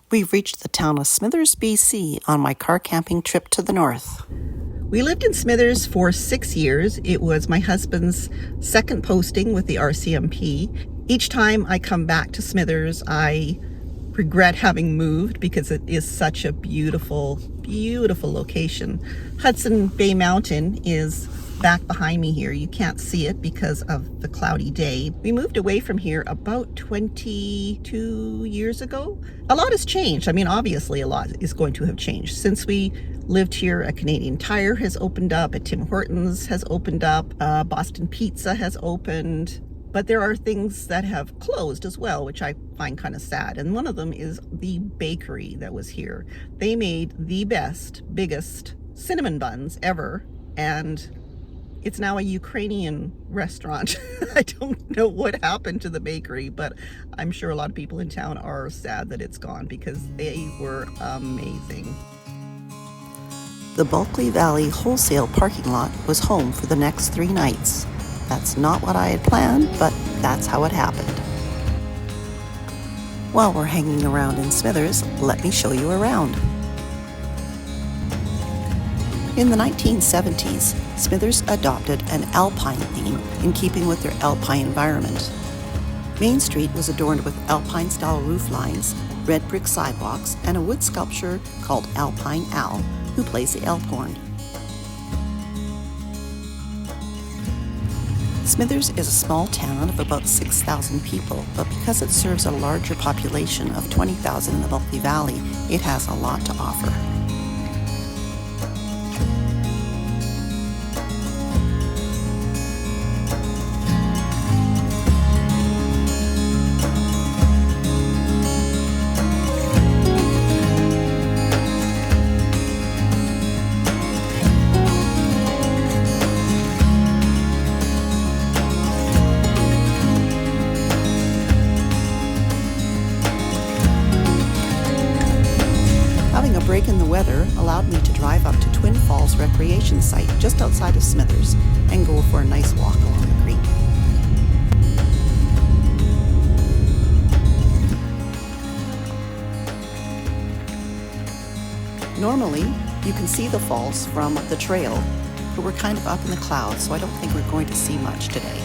We've reached the town of Smithers, BC on my car camping trip to the north. We lived in Smithers for 6 years. It was my husband's second posting with the RCMP. Each time I come back to Smithers, I regret having moved because it is such a beautiful, beautiful location. Hudson Bay Mountain is back behind me here. You can't see it because of the cloudy day. We moved away from here about 22 years ago. A lot has changed. I mean, obviously a lot is going to have changed. Since we lived here, a Canadian Tire has opened up, a Tim Hortons has opened up, Boston Pizza has opened. But there are things that have closed as well, which I find kind of sad. And one of them is the bakery that was here. They made the best, biggest cinnamon buns ever. And it's now a Ukrainian restaurant. I don't know what happened to the bakery, but I'm sure a lot of people in town are sad that it's gone because they were amazing. The Bulkley Valley wholesale parking lot was home for the next 3 nights. That's not what I had planned, but that's how it happened. While we're hanging around in Smithers, let me show you around. In the 1970s, Smithers adopted an alpine theme in keeping with their alpine environment. Main Street was adorned with alpine-style roof lines, red brick sidewalks, and a wood sculpture called Alpine Al, who plays the elk horn. Smithers is a small town of about 6,000 people, but because it serves a larger population of 20,000 in the Bulkley Valley, it has a lot to offer. Break in the weather allowed me to drive up to Twin Falls Recreation Site just outside of Smithers and go for a nice walk along the creek. Normally, you can see the falls from the trail, but we're kind of up in the clouds, so I don't think we're going to see much today.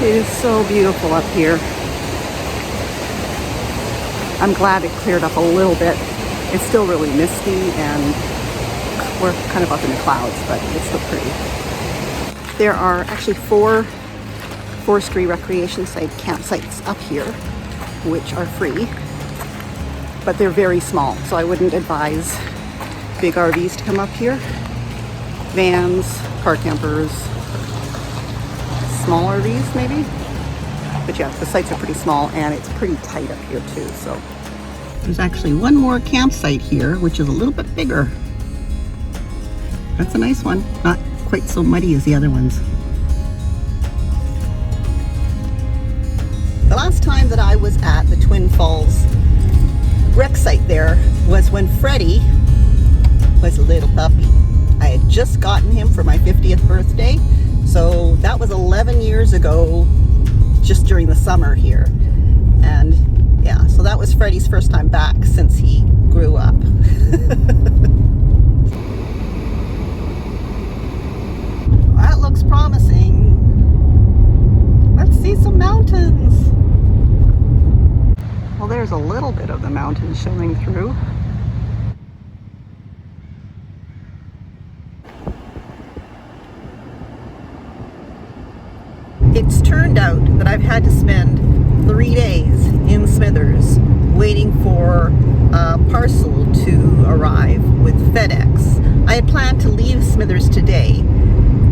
It is so beautiful up here. I'm glad it cleared up a little bit. It's still really misty and we're kind of up in the clouds, but it's still pretty. There are actually 4 forestry recreation site campsites up here, which are free, but they're very small, so I wouldn't advise big RVs to come up here. Vans, car campers, small RVs maybe, but yeah, the sites are pretty small and it's pretty tight up here too. So there's actually one more campsite here which is a little bit bigger. That's a nice one, not quite so muddy as the other ones. The last time that I was at the Twin Falls rec site there was when Freddie was a little puppy. I had just gotten him for my 50th birthday. So that was 11 years ago, just during the summer here. And yeah, so that was Freddie's first time back since he grew up. That looks promising. Let's see some mountains. Well, there's a little bit of the mountains showing through. It's turned out that I've had to spend 3 days in Smithers waiting for a parcel to arrive with FedEx. I had planned to leave Smithers today,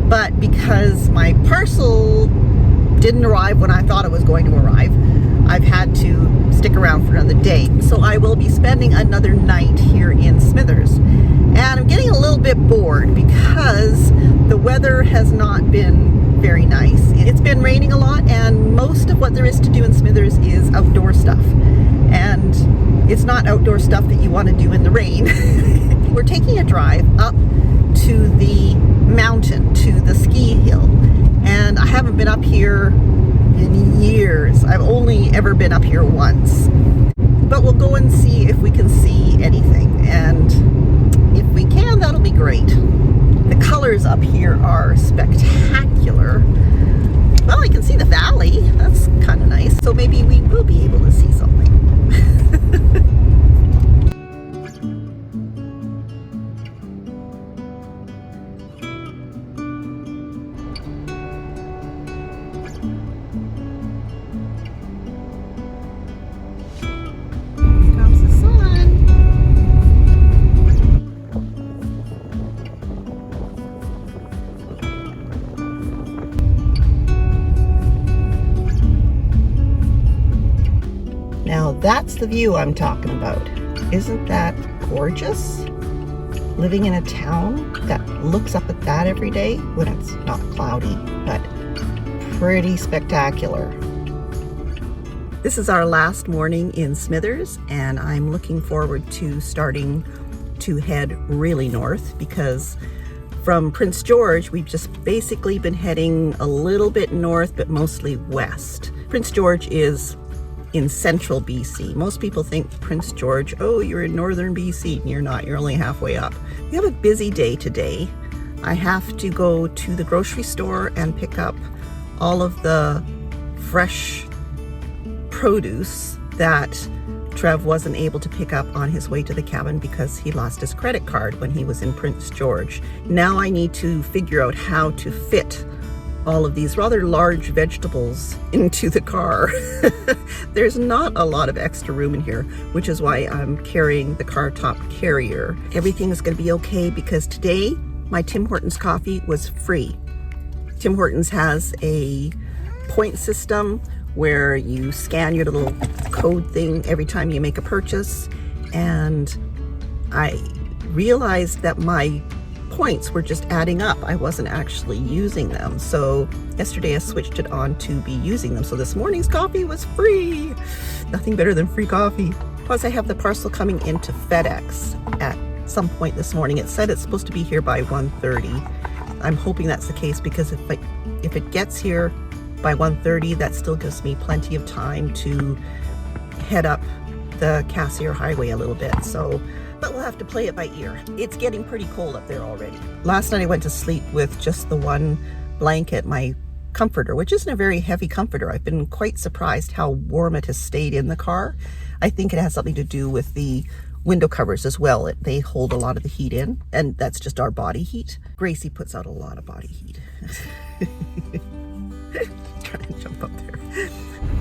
but because my parcel didn't arrive when I thought it was going to arrive. I've had to stick around for another day. So I will be spending another night here in Smithers. And I'm getting a little bit bored because the weather has not been very nice. It's been raining a lot, and most of what there is to do in Smithers is outdoor stuff. And it's not outdoor stuff that you want to do in the rain. We're taking a drive up to the mountain, to the ski hill. And I haven't been up here in years. I've only ever been up here once. But we'll go and see if we can see anything. And if we can, that'll be great. The colors up here are spectacular. Well, I can see the valley. That's kind of nice. So maybe we will be able to see something. Now that's the view I'm talking about. Isn't that gorgeous? Living in a town that looks up at that every day when it's not cloudy, but pretty spectacular. This is our last morning in Smithers, and I'm looking forward to starting to head really north, because from Prince George, we've just basically been heading a little bit north, but mostly west. Prince George is in central BC. Most people think Prince George, oh, you're in northern BC, and you're not, you're only halfway up. We have a busy day today. I have to go to the grocery store and pick up all of the fresh produce that Trev wasn't able to pick up on his way to the cabin because he lost his credit card when he was in Prince George. Now I need to figure out how to fit all of these rather large vegetables into the car. There's not a lot of extra room in here, which is why I'm carrying the car top carrier. Everything is going to be okay because today my Tim Hortons coffee was free. Tim Hortons has a point system where you scan your little code thing every time you make a purchase, and I realized that my points were just adding up. I wasn't actually using them. So yesterday I switched it on to be using them. So this morning's coffee was free. Nothing better than free coffee. Plus I have the parcel coming into FedEx at some point this morning. It said it's supposed to be here by 1:30. I'm hoping that's the case, because if it gets here by 1:30, that still gives me plenty of time to head up the Cassiar Highway a little bit. But we'll have to play it by ear. It's getting pretty cold up there already. Last night I went to sleep with just the one blanket, my comforter, which isn't a very heavy comforter. I've been quite surprised how warm it has stayed in the car. I think it has something to do with the window covers as well. They hold a lot of the heat in, and that's just our body heat. Gracie puts out a lot of body heat. Trying to jump up there.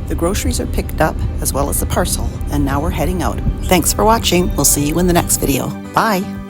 The groceries are picked up, as well as the parcel, and now we're heading out. Thanks for watching. We'll see you in the next video. Bye.